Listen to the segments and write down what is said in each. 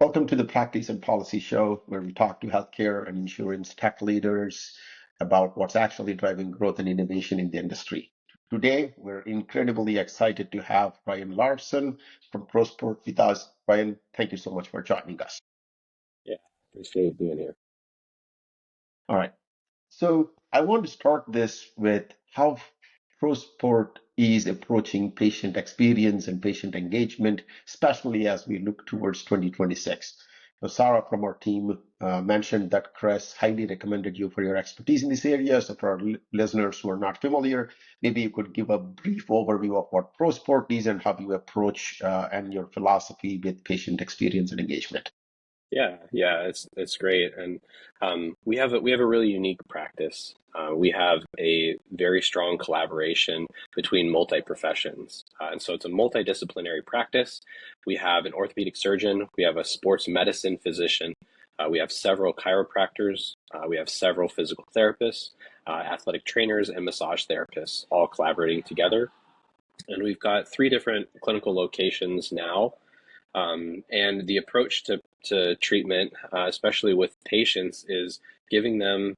Welcome to the Practice and Policy Show, where we talk to healthcare and insurance tech leaders about what's actually driving growth and innovation in the industry. Today, we're incredibly excited to have Ryan Larson from Prosport with us. Ryan, thank you so much for joining us. Yeah, appreciate being here. All right. So I want to start this with how ProSport is approaching patient experience and patient engagement, especially as we look towards 2026. So Sarah from our team mentioned that Chris highly recommended you for your expertise in this area. So for our listeners who are not familiar, maybe you could give a brief overview of what ProSport is and how you approach and your philosophy with patient experience and engagement. Yeah, it's great, and we have a really unique practice. We have a very strong collaboration between multi professions, and so it's a multidisciplinary practice. We have an orthopedic surgeon, we have a sports medicine physician, we have several chiropractors, we have several physical therapists, athletic trainers, and massage therapists, all collaborating together. And we've got three different clinical locations now. And the approach to treatment, especially with patients, is giving them,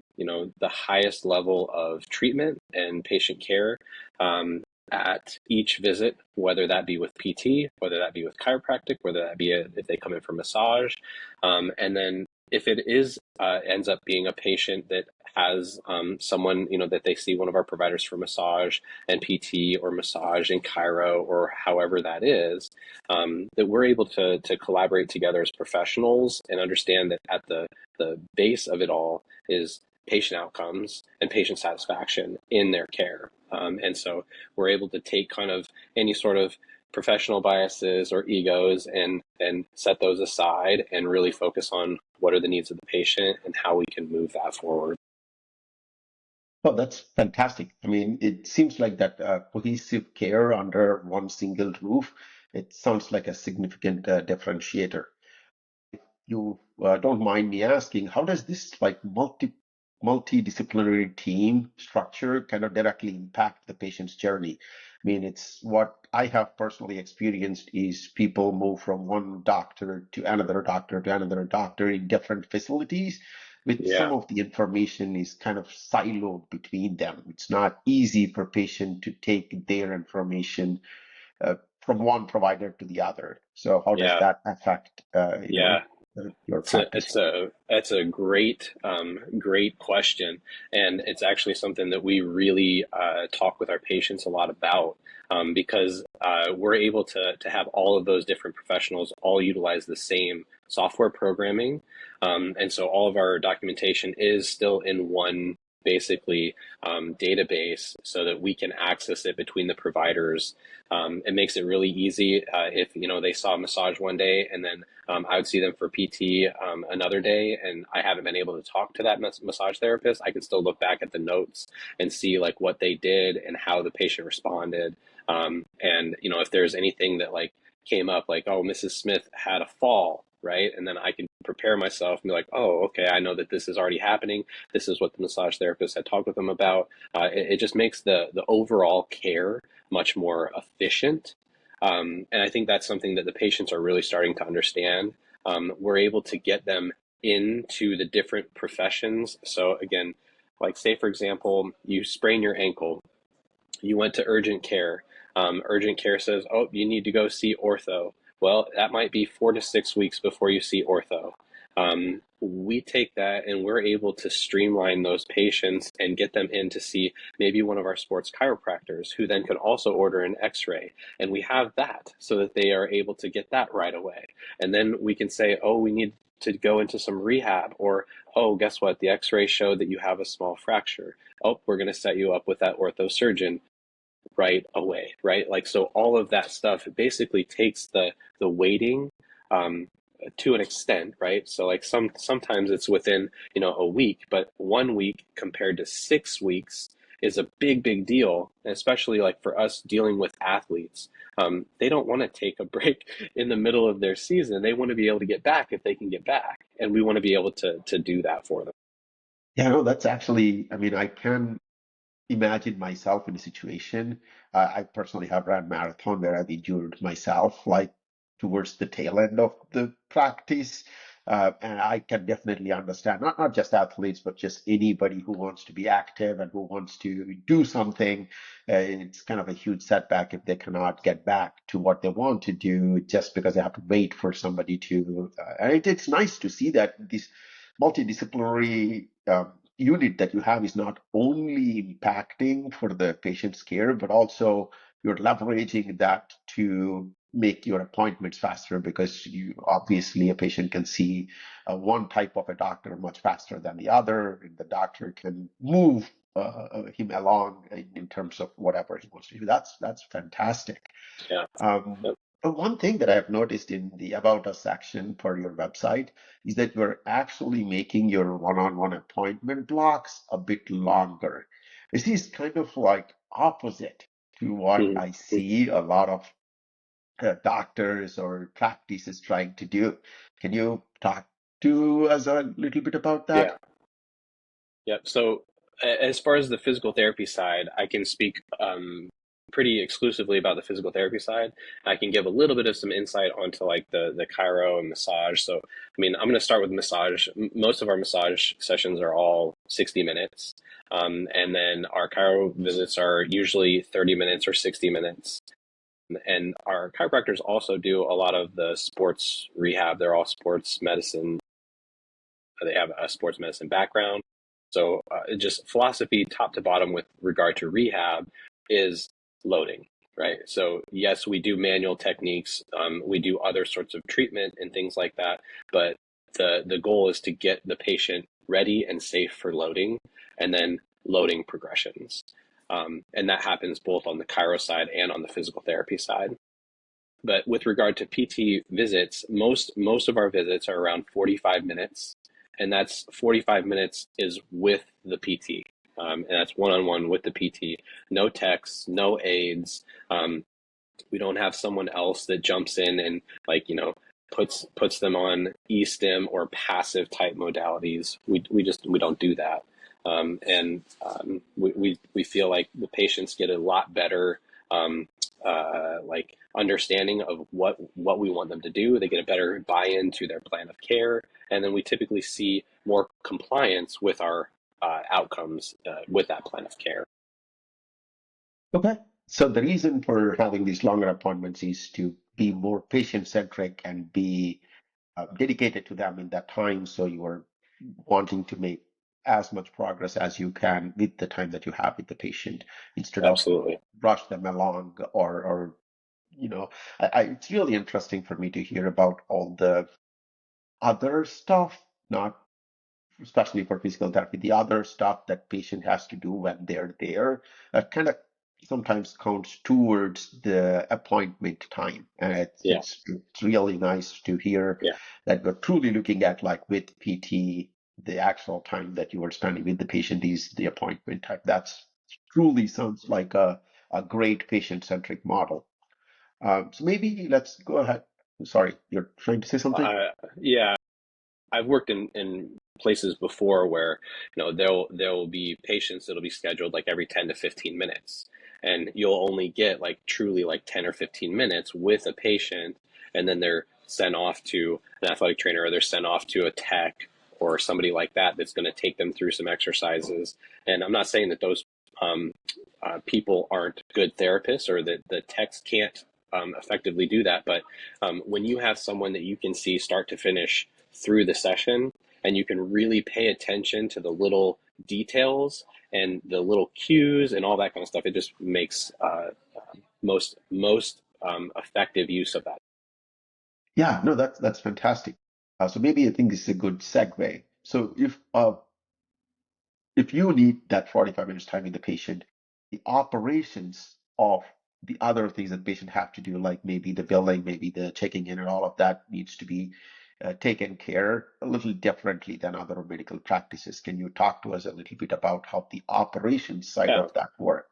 the highest level of treatment and patient care at each visit, whether that be with PT, whether that be with chiropractic, whether that be if they come in for massage, and then if it is ends up being a patient that has someone that they see one of our providers for massage and PT or massage and chiro or however that is, that we're able to collaborate together as professionals and understand that at the base of it all is patient outcomes and patient satisfaction in their care. And so we're able to take kind of any sort of professional biases or egos and set those aside and really focus on what are the needs of the patient and how we can move that forward. Oh, that's fantastic. I mean, it seems like that cohesive care under one single roof. It sounds like a significant differentiator. You don't mind me asking, how does this like multidisciplinary team structure kind of directly impact the patient's journey? I mean, it's what I have personally experienced is people move from one doctor to another doctor to another doctor in different facilities, with some Yeah. of the information is kind of siloed between them. It's not easy for patient to take their information from one provider to the other. So how does Yeah. that affect, Yeah. your It's a practice? it's a it's a great question, and it's actually something that we really talk with our patients a lot about, because we're able to have all of those different professionals all utilize the same software programming, and so all of our documentation is still in one basically database so that we can access it between the providers. It makes it really easy if they saw a massage one day and then I would see them for PT another day, and I haven't been able to talk to that massage therapist. I can still look back at the notes and see like what they did and how the patient responded. And if there's anything that like came up, like oh, Mrs. Smith had a fall, right? And then I can prepare myself and be like, oh, okay, I know that this is already happening. This is what the massage therapist had talked with them about. It just makes the overall care much more efficient, and I think that's something that the patients are really starting to understand. We're able to get them into the different professions. So again, like say for example, you sprain your ankle, you went to urgent care. Urgent care says, oh, you need to go see ortho. Well, that might be 4 to 6 weeks before you see ortho. We take that and we're able to streamline those patients and get them in to see maybe one of our sports chiropractors who then can also order an x-ray. And we have that so that they are able to get that right away. And then we can say, oh, we need to go into some rehab, or oh, guess what? The x-ray showed that you have a small fracture. Oh, we're going to set you up with that ortho surgeon right away, right? Like, so all of that stuff basically takes the waiting um, to an extent, right? So like sometimes it's within a week, but 1 week compared to 6 weeks is a big deal, especially like for us dealing with athletes. They don't want to take a break in the middle of their season. They want to be able to get back if they can get back, and we want to be able to do that for them. Yeah, no, that's actually, I mean, I can imagine myself in a situation. I personally have ran marathon where I've injured myself like towards the tail end of the practice. And I can definitely understand, not just athletes, but just anybody who wants to be active and who wants to do something. It's kind of a huge setback if they cannot get back to what they want to do just because they have to wait for somebody to. And it's nice to see that this multidisciplinary unit that you have is not only impacting for the patient's care, but also you're leveraging that to make your appointments faster because you obviously a patient can see one type of a doctor much faster than the other, and the doctor can move him along in terms of whatever he wants to do. That's fantastic. Yeah. Um, Yep. One thing that I've noticed in the About Us section for your website is that you're actually making your one-on-one appointment blocks a bit longer. This is kind of like opposite to what Mhm. I see a lot of doctors or practices trying to do. Can you talk to us a little bit about Yeah. that? Yep. So as far as the physical therapy side, I can speak pretty exclusively about the physical therapy side. I can give a little bit of some insight onto like the chiro and massage. So, I mean, I'm going to start with massage. Most of our massage sessions are all 60 minutes. And then our chiro visits are usually 30 minutes or 60 minutes. And our chiropractors also do a lot of the sports rehab. They're all sports medicine. They have a sports medicine background. So just philosophy top to bottom with regard to rehab is loading, right? So yes, we do manual techniques. We do other sorts of treatment and things like that. But the goal is to get the patient ready and safe for loading and then loading progressions. And that happens both on the chiro side and on the physical therapy side. But with regard to PT visits, most of our visits are around 45 minutes, and that's 45 minutes is with the PT, and that's one-on-one with the PT. No texts, no aides. We don't have someone else that jumps in and like puts them on e-stim or passive type modalities. We don't do that. We feel like the patients get a lot better like understanding of what we want them to do. They get a better buy-in to their plan of care, and then we typically see more compliance with our outcomes with that plan of care. Okay. So the reason for having these longer appointments is to be more patient-centric and be dedicated to them in that time. So you are wanting to make as much progress as you can with the time that you have with the patient instead of Absolutely. rush them along or you know, it's really interesting for me to hear about all the other stuff, not especially for physical therapy, the other stuff that patient has to do when they're there, kind of sometimes counts towards the appointment time. And Yeah. it's really nice to hear Yeah. that we're truly looking at like with PT, the actual time that you are spending with the patient is the appointment time. That's truly sounds like a great patient-centric model. So maybe let's go ahead. Sorry, you're trying to say something? Yeah. I've worked in places before where there'll be patients that'll be scheduled like every 10 to 15 minutes, and you'll only get like truly like 10 or 15 minutes with a patient, and then they're sent off to an athletic trainer, or they're sent off to a tech or somebody like that that's going to take them through some exercises. And I'm not saying that those um, people aren't good therapists or that the techs can't effectively do that, but when you have someone that you can see start to finish through the session, and you can really pay attention to the little details and the little cues and all that kind of stuff. It just makes most effective use of that. Yeah, no, that's fantastic. So maybe I think this is a good segue. So if you need that 45 minutes time with the patient, the operations of the other things that patient have to do, like maybe the billing, maybe the checking in and all of that needs to be taken care a little differently than other medical practices. Can you talk to us a little bit about how the operations side Yeah. of that work?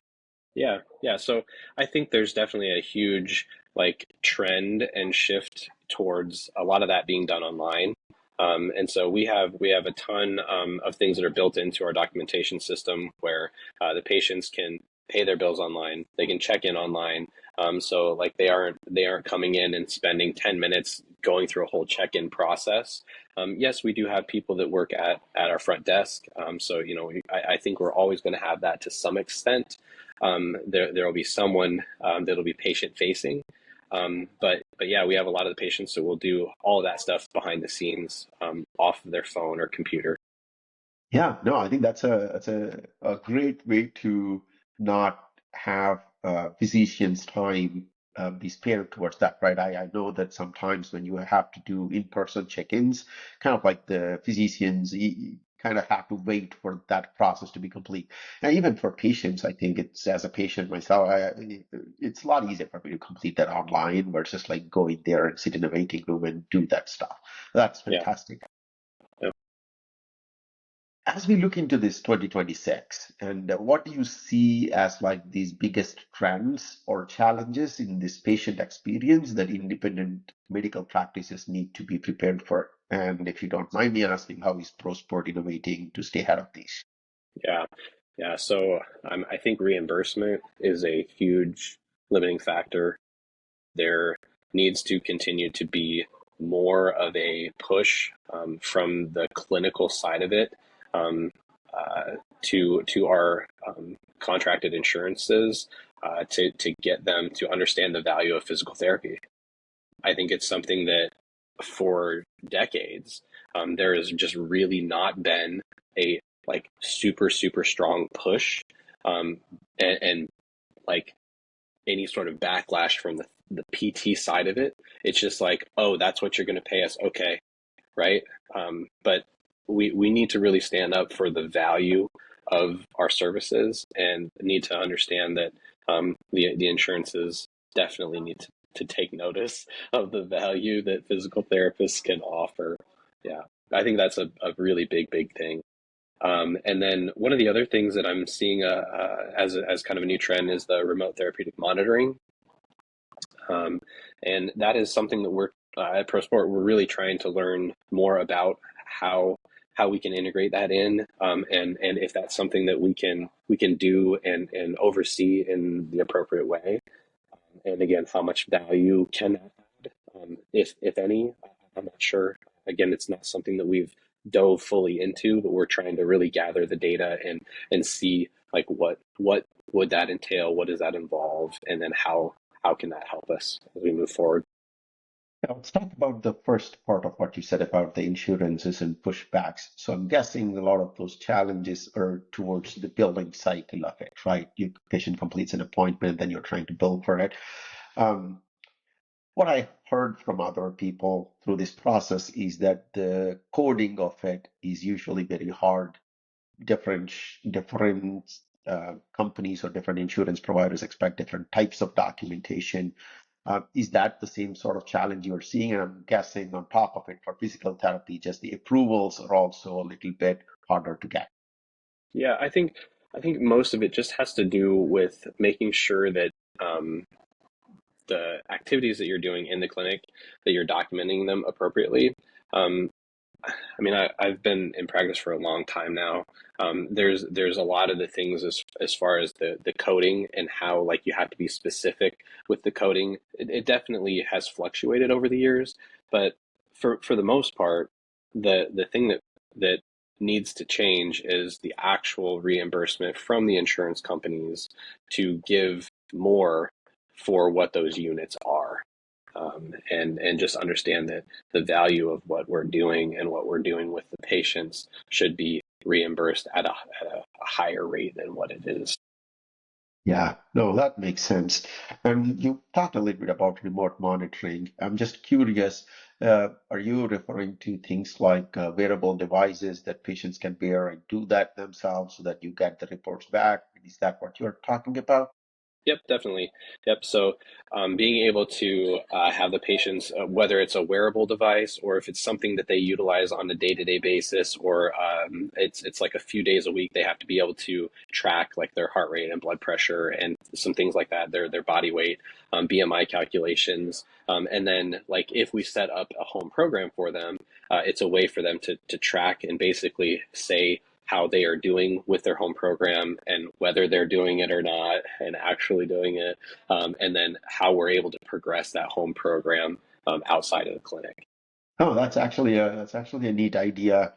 Yeah. So I think there's definitely a huge like trend and shift towards a lot of that being done online. And so we have a ton of things that are built into our documentation system where the patients can pay their bills online, they can check in online, So like they aren't coming in and spending 10 minutes going through a whole check-in process. Yes, we do have people that work at our front desk. So I think we're always going to have that to some extent. There will be someone that'll be patient facing. But yeah, we have a lot of the patients that will do all of that stuff behind the scenes, off of their phone or computer. Yeah, no, I think that's a great way to not have physicians' time be spared towards that, right? I know that sometimes when you have to do in-person check-ins, kind of like the physicians kind of have to wait for that process to be complete. And even for patients, I think it's as a patient myself, it's a lot easier for me to complete that online versus like going there and sit in a waiting room and do that stuff. That's Yeah. fantastic. Yeah. As we look into this 2026, and what do you see as like these biggest trends or challenges in this patient experience that independent medical practices need to be prepared for? And if you don't mind me asking, how is Prosport innovating to stay ahead of these? Yeah. Yeah. So I think reimbursement is a huge limiting factor. There needs to continue to be more of a push, from the clinical side of it, um, to our contracted insurances, to get them to understand the value of physical therapy. I think it's something that for decades, there has just really not been a like super strong push, um, and like any sort of backlash from the PT side of it. It's just like, oh, that's what you're going to pay us, okay, right? But we need to really stand up for the value of our services and need to understand that, the insurances definitely need to take notice of the value that physical therapists can offer. Yeah, I think that's a really big thing. And then one of the other things that I'm seeing, as kind of a new trend is the remote therapeutic monitoring. Um, and that is something that we're, at ProSport, we're really trying to learn more about how how we can integrate that in, and if that's something that we can do and oversee in the appropriate way. And again, how much value can that add, if any? I'm not sure. Again, it's not something that we've dove fully into, but we're trying to really gather the data and see like what would that entail, what does that involve, and then how can that help us as we move forward. Now, let's talk about the first part of what you said about the insurances and pushbacks. So I'm guessing a lot of those challenges are towards the billing cycle of it, right? Your patient completes an appointment, then you're trying to bill for it. Um, what I heard from other people through this process is that the coding of it is usually very hard. Different companies or different insurance providers expect different types of documentation. Is that the same sort of challenge you're seeing? And I'm guessing on top of it, for physical therapy, just the approvals are also a little bit harder to get. Yeah, I think most of it just has to do with making sure that, the activities that you're doing in the clinic, that you're documenting them appropriately. Um, I mean, I've been in practice for a long time now. There's a lot of the things as far as the coding and how like you have to be specific with the coding. It definitely has fluctuated over the years, but for the most part, the thing that needs to change is the actual reimbursement from the insurance companies to give more for what those units are. And just understand that the value of what we're doing and what we're doing with the patients should be reimbursed at a higher rate than what it is. Yeah, no, that makes sense. And you talked a little bit about remote monitoring. I'm just curious, are you referring to things like wearable devices that patients can wear and do that themselves so that you get the reports back? Is that what you're talking about? Yep, definitely. Yep. So, being able to, have the patients, whether it's a wearable device or if it's something that they utilize on a day-to-day basis, or, it's like a few days a week, they have to be able to track like their heart rate and blood pressure and some things like that, their body weight, BMI calculations, and then like if we set up a home program for them, it's a way for them to track and basically say how they are doing with their home program and whether they're doing it or not and actually doing it, and then how we're able to progress that home program outside of the clinic. Oh, that's actually a neat idea.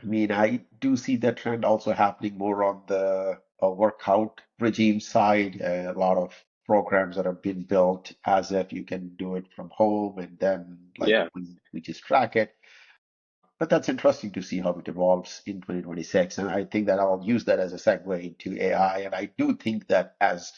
I mean, I do see that trend also happening more on the workout regime side. A lot of programs that have been built as if you can do it from home, and then like Yeah, we just track it. But that's interesting to see how it evolves in 2026. And I think that I'll use that as a segue into AI. And I do think that as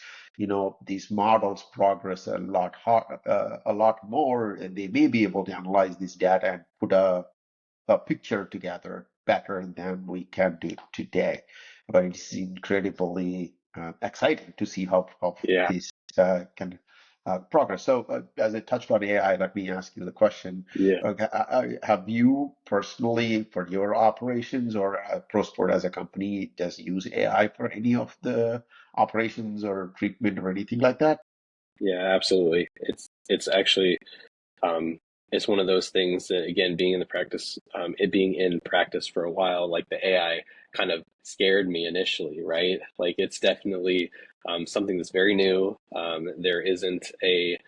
these models progress a lot more, and they may be able to analyze this data and put a picture together better than we can do today. But it's incredibly exciting to see how yeah, this can progress. So, as I touched on AI, let me ask you the question. yeah. Have you personally, for your operations or Prosport as a company, does use AI for any of the operations or treatment or anything like that? Yeah, absolutely. It's actually um, it's one of those things that, again, being in the practice, it being in practice for a while, like the AI kind of scared me initially, right? Like it's definitely something that's very new. There isn't a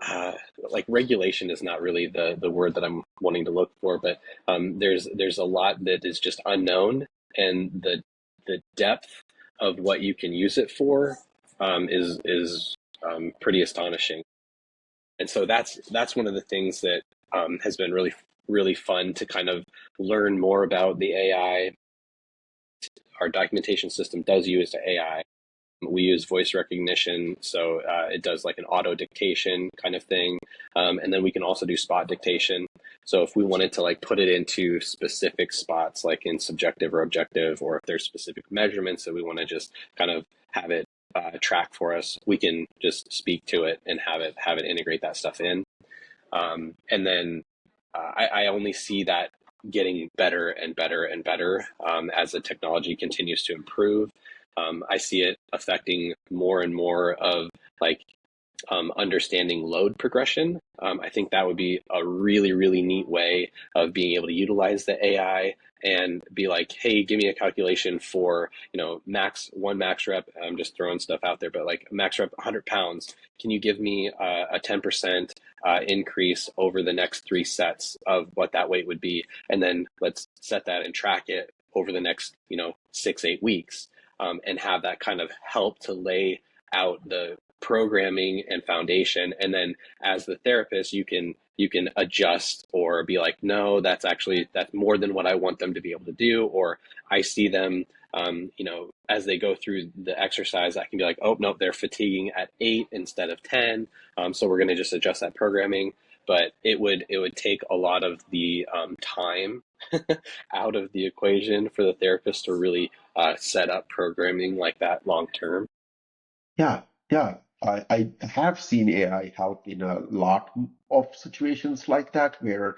uh, like regulation is not really the word that I'm wanting to look for, but there's a lot that is just unknown, and the depth of what you can use it for is pretty astonishing. And so that's one of the things that has been really fun to kind of learn more about the AI. Our documentation system does use AI. We use voice recognition, so it does like an auto dictation kind of thing, and then we can also do spot dictation. So if we wanted to like put it into specific spots, like in subjective or objective, or if there's specific measurements that we want to just kind of have it track for us, we can just speak to it and have it integrate that stuff in. And then I only see that getting better and better and better as the technology continues to improve. I see it affecting more and more of like understanding load progression. I think that would be a really neat way of being able to utilize the AI and be like, hey, give me a calculation for, max rep. I'm just throwing stuff out there, but like max rep 100 pounds. Can you give me a 10% increase over the next 3 sets of what that weight would be? And then let's set that and track it over the next, 6, 8 weeks, and have that kind of help to lay out the programming and foundation. And then as the therapist, you can adjust or be like, no, that's more than what I want them to be able to do. Or I see them as they go through the exercise, I can be like, oh no, they're fatiguing at 8 instead of 10. So we're going to just adjust that programming. But it would take a lot of the time out of the equation for the therapist to really set up programming like that long term. Yeah, yeah. I have seen AI help in a lot of situations like that where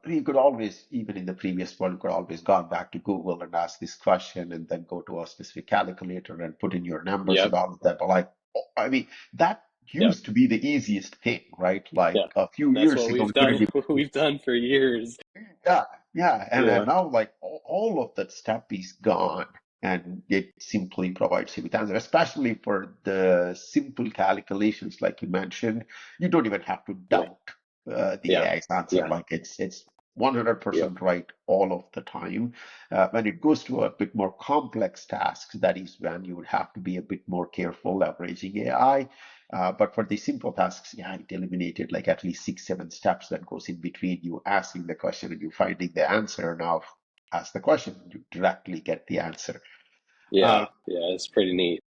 you could always, even in the previous one, you could always gone back to Google and ask this question and then go to a specific calculator and put in your numbers and Yep. all of that. But like, I mean, that Yep. used to be the easiest thing, right? Yeah. Like a few That's years what ago, we've we couldn't done. even. We've done for years. Yeah, yeah, and Yeah. now like all of that step is gone, and it simply provides you with answer. Especially for the simple calculations, like you mentioned, you don't even have to Yeah. doubt the Yeah. AI's answer. Yeah. Like it's Yeah. 100% right all of the time. When it goes to a bit more complex tasks, that is when you would have to be a bit more careful leveraging AI. But for the simple tasks, yeah, it eliminated like at least 6, 7 steps that goes in between you asking the question and you finding the answer. Now, ask the question, you directly get the answer. Yeah. Uh, Yeah. It's pretty neat.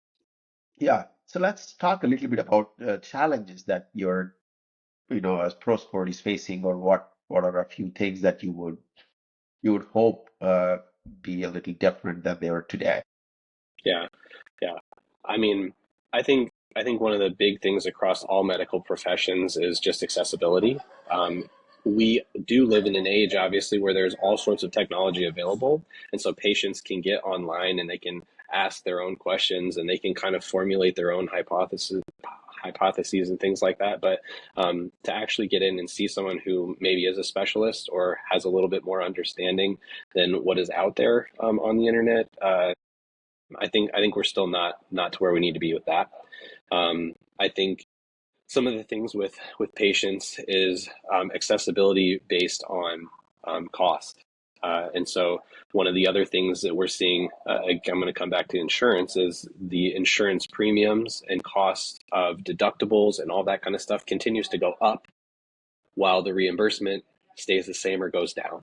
yeah. So let's talk a little bit about challenges that as Prosport is facing, or what are a few things that you would hope be a little different than they are today. Yeah. Yeah. I mean, I think one of the big things across all medical professions is just accessibility. Um, we do live in an age, obviously, where there's all sorts of technology available, and so patients can get online and they can ask their own questions and they can kind of formulate their own hypotheses and things like that. But to actually get in and see someone who maybe is a specialist or has a little bit more understanding than what is out there on the internet, I think we're still not to where we need to be with that. I think some of the things with patients is accessibility based on cost. And so one of the other things that we're seeing, I'm going to come back to insurance, is the insurance premiums and cost of deductibles and all that kind of stuff continues to go up while the reimbursement stays the same or goes down.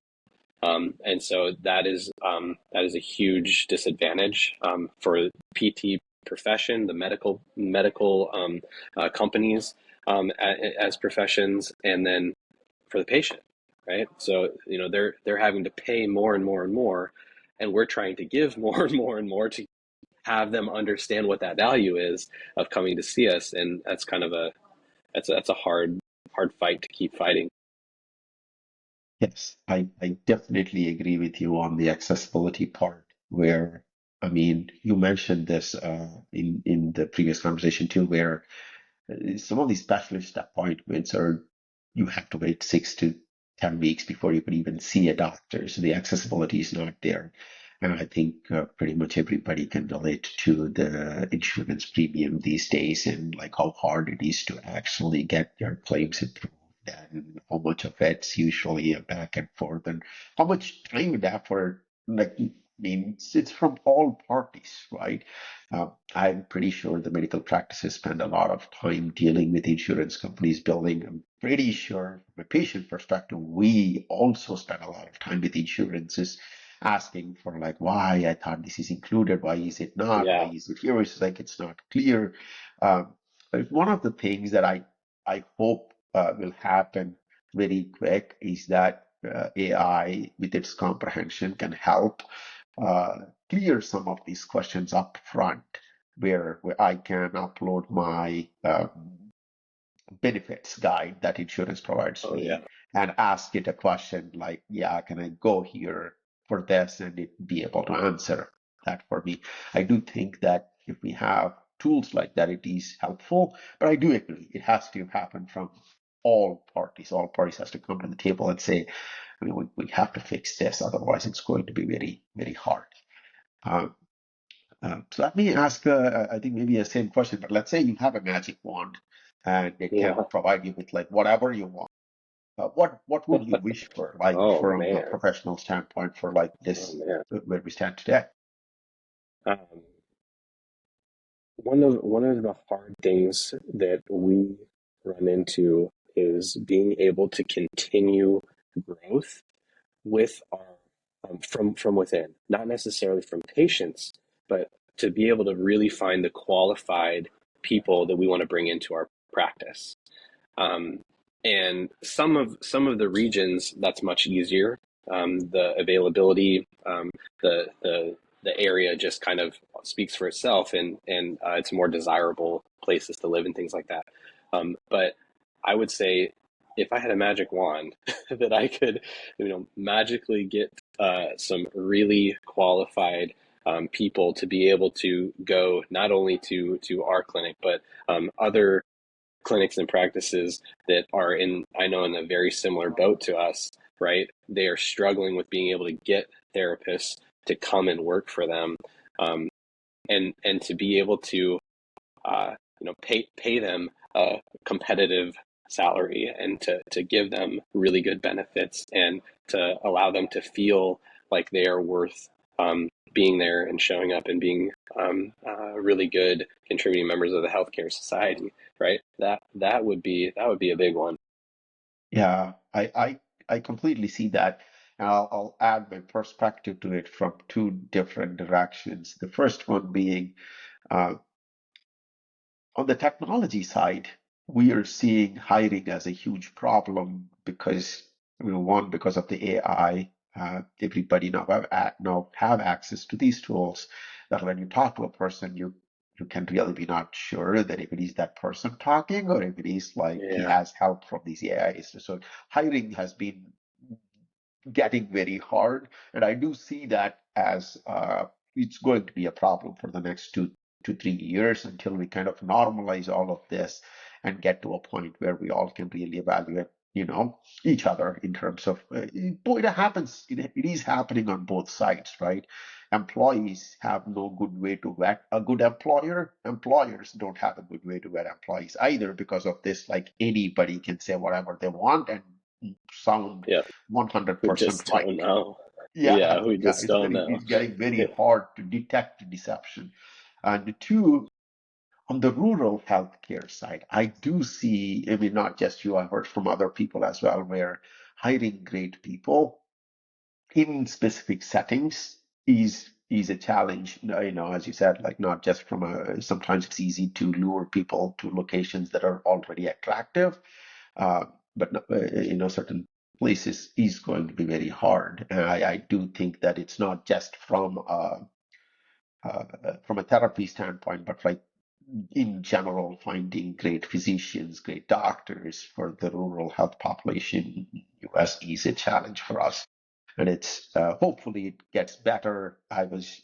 And so that is a huge disadvantage for PT profession, the medical companies as professions, and then for the patient, right? So they're having to pay more and more and more, and we're trying to give more and more and more to have them understand what that value is of coming to see us, and that's kind of a hard fight to keep fighting. Yes, I definitely agree with you on the accessibility part, where, I mean, you mentioned this in the previous conversation too, where some of these specialist appointments are, you have to wait 6 to 10 weeks before you could even see a doctor. So the accessibility is not there. And I think pretty much everybody can relate to the insurance premium these days and like how hard it is to actually get your claims approved and how much of it's usually a back and forth and how much time and effort, like, I mean, it's from all parties, right? I'm pretty sure the medical practices spend a lot of time dealing with insurance companies billing. I'm pretty sure from a patient perspective, we also spend a lot of time with insurances asking for like, why I thought this is included, why is it not, why Yeah. is it here? It's like it's not clear. But one of the things that I hope will happen very quick is that AI, with its comprehension, can help uh, clear some of these questions up front, where I can upload my benefits guide that insurance provides Oh yeah. me and ask it a question like, yeah, can I go here for this? And it be able to answer that for me. I do think that if we have tools like that, it is helpful, but I do agree it has to happen from all parties. All parties has to come to the table and say, I mean, we have to fix this, otherwise it's going to be very, very hard. Um, so let me ask, I think maybe a same question, but let's say you have a magic wand and it can Yeah. provide you with like whatever you want. What would you wish for, like Oh from a man. professional standpoint, for like Oh this man. where we stand today? Um, one of the hard things that we run into is being able to continue growth with our from within, not necessarily from patients, but to be able to really find the qualified people that we want to bring into our practice. Um, and some of the regions that's much easier. The availability, the area just kind of speaks for itself, and it's more desirable places to live and things like that. But I would say if I had a magic wand that I could, magically get some really qualified people to be able to go not only to our clinic but other clinics and practices that are I know, in a very similar boat to us, right? They are struggling with being able to get therapists to come and work for them, um, and to be able to, pay them a competitive salary, and to give them really good benefits, and to allow them to feel like they are worth being there and showing up and being really good contributing members of the healthcare society, right? That would be a big one. Yeah, I completely see that. And I'll add my perspective to it from two different directions. The first one being uh, on the technology side, we are seeing hiring as a huge problem because, one, because of the AI, everybody now have access to these tools that when you talk to a person, you can really be not sure that if it is that person talking or if it is like he Yeah. has help from these AIs. So hiring has been getting very hard, and I do see that as it's going to be a problem for the next to 3 years until we kind of normalize all of this and get to a point where we all can really evaluate, each other in terms of, it happens, it is happening on both sides, right? Employees have no good way to vet a good employer. Employers don't have a good way to vet employees either because of this. Like anybody can say whatever they want and sound Yeah, we 100% just right. don't know. Yeah, Yeah, we yeah, just don't know. it's getting very hard to detect deception. And two, on the rural healthcare side, I do see, I mean, not just you, I heard from other people as well, where hiring great people in specific settings is a challenge. As you said, like not just from a, sometimes it's easy to lure people to locations that are already attractive, uh, but certain places is going to be very hard. And I do think that it's not just from a therapy standpoint, but like in general, finding great physicians, great doctors for the rural health population in US is a challenge for us. And it's hopefully it gets better. I was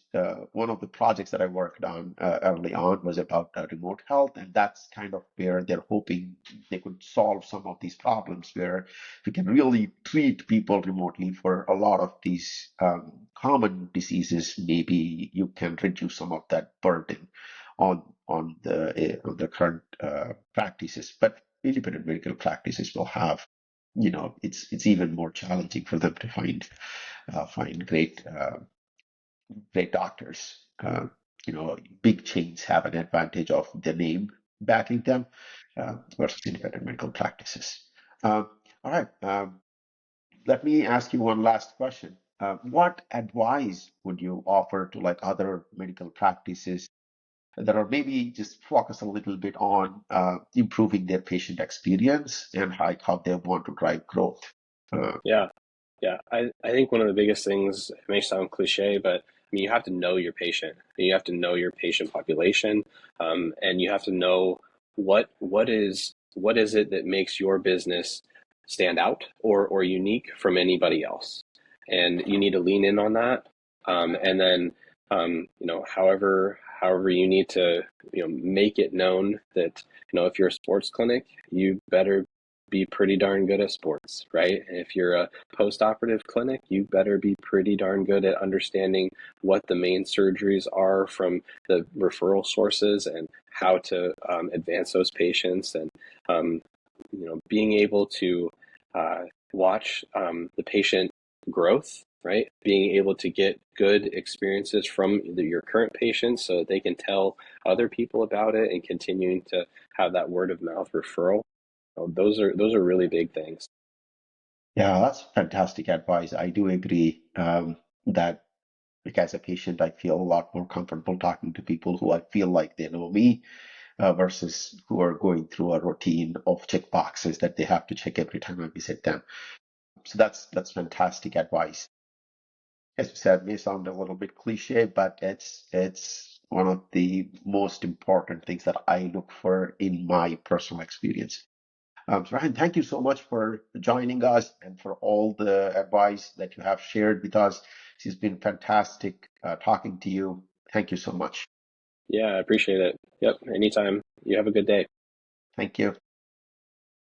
one of the projects that I worked on early on was about remote health, and that's kind of where they're hoping they could solve some of these problems, where we can really treat people remotely for a lot of these common diseases. Maybe you can reduce some of that burden on the current practices, but independent medical practices will have, it's even more challenging for them to find great doctors. Big chains have an advantage of the name backing them versus independent medical practices. All right, let me ask you one last question. What advice would you offer to like other medical practices that are maybe just focus a little bit on improving their patient experience and how they want to drive growth? Uh, Yeah, yeah. I think one of the biggest things, it may sound cliche, but I mean, you have to know your patient. You have to know your patient population, and you have to know what is it that makes your business stand out or unique from anybody else, and you need to lean in on that. And then, however you need to, make it known that, if you're a sports clinic, you better be pretty darn good at sports, right? And if you're a post-operative clinic, you better be pretty darn good at understanding what the main surgeries are from the referral sources and how to advance those patients, and being able to uh, watch the patient growth, right? Being able to get good experiences from your current patients so that they can tell other people about it, and continuing to have that word of mouth referral. Those are really big things. yeah, that's fantastic advice. I do agree that like as a patient, I feel a lot more comfortable talking to people who I feel like they know me versus who are going through a routine of check boxes that they have to check every time I visit them. So that's fantastic advice. As you said, may sound a little bit cliche, but it's one of the most important things that I look for in my personal experience. So Ryan, thank you so much for joining us and for all the advice that you have shared with us. It's been fantastic talking to you. Thank you so much. Yeah, I appreciate it. Yep, anytime. You have a good day. Thank you.